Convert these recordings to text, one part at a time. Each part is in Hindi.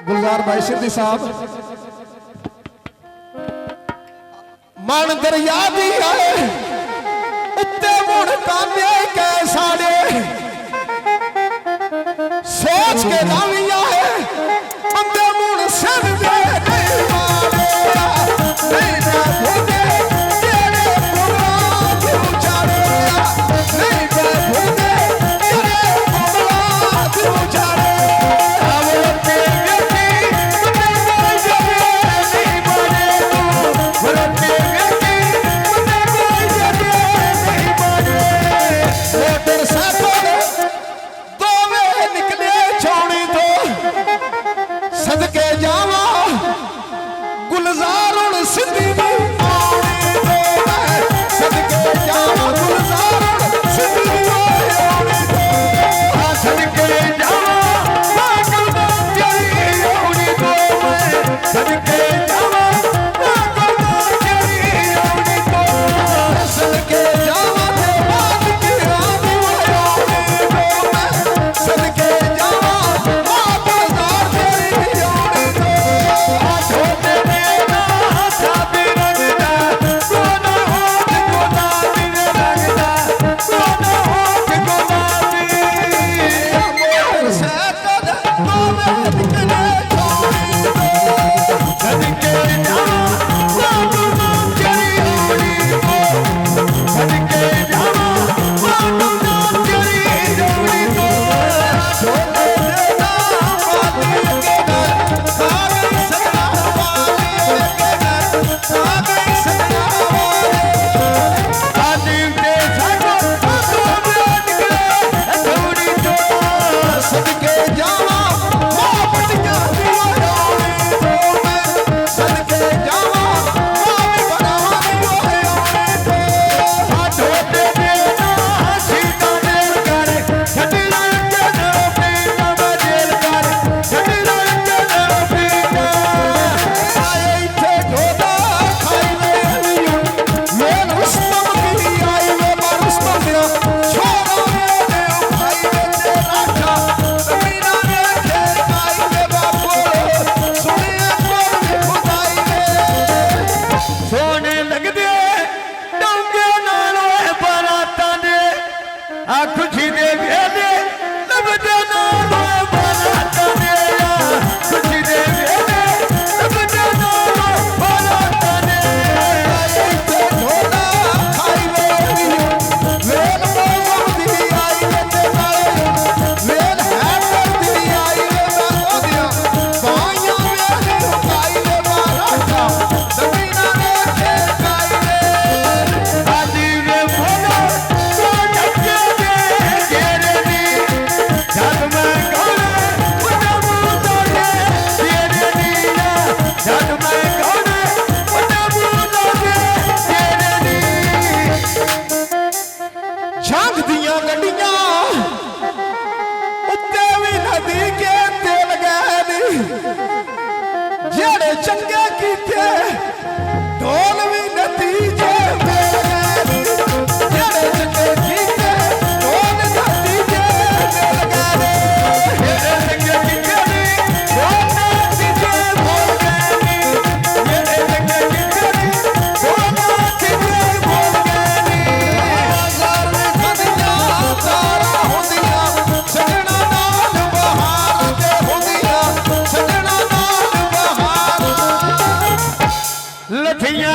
गुलजार भाई सिद्धि साहब मन दरिया दी आए उत्ते मुड़ कांदे कै साड़े सोच के लाविया है अंदे मुड़ सिर दे नहीं मारे नहीं ना भूले तेरे मुराद उजाड़े नहीं ना भूले तेरे मुराद उजाड़े सदके जावा गुलजार सिद्धि सदके जावा गुलजार सिद्धि सदके जावा सदके जावा सदके जावा सदके चंगे कीते ढोल भी नतीजे चंगे कीते ढोल नतीजे लठियां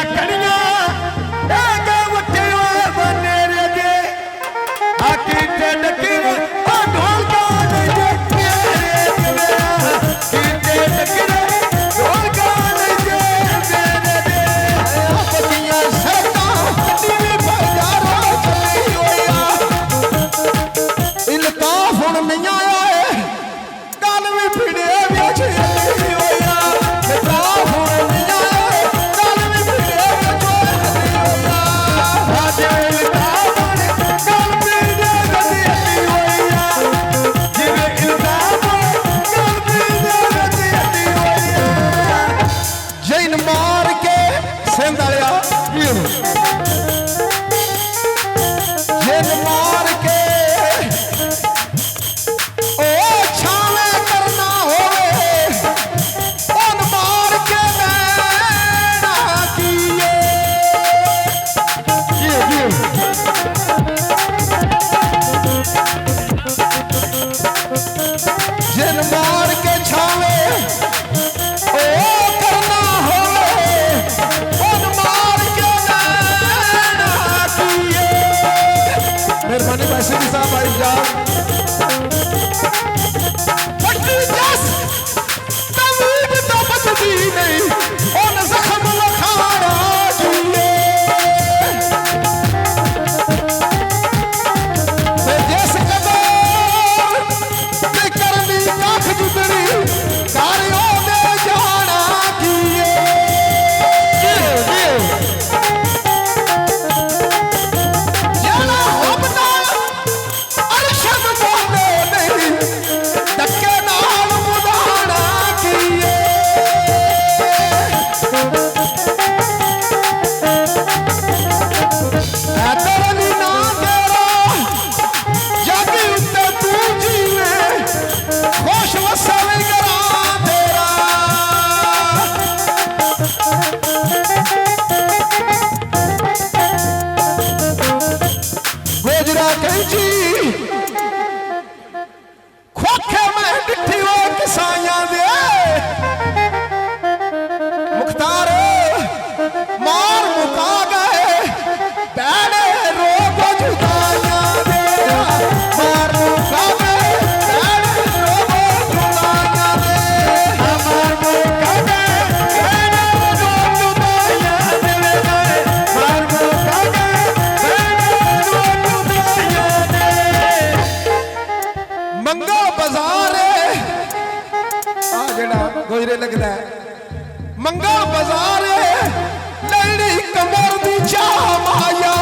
नहीं उन जख्म लखाना जिए ते जिस कदर ते करनी कख जुदड़ी कारियों ने जाना किए जाना हमना अरशद बोले नहीं धक्के नाल मुदाना किए ऐतरनी ना तेरा जागी उत्ते तू जीवे खुश वसल करा तेरा गोजरा कैंची खोखे में डिठी वो किसाइयां दे मुख्तार मार मुका गए बैठे रोग जुदाइयां दे मार मुका गए बैठे रोग जुदाइयां दे मार मुका गए बैठे रोग जुदाइयां दे मार मुका गए बैठे रोग जुदाइयां दे मंगा बाजार आ जेड़ा गोजरे लगदा है मंगा बाजार लड़ी कमर दी चाह माया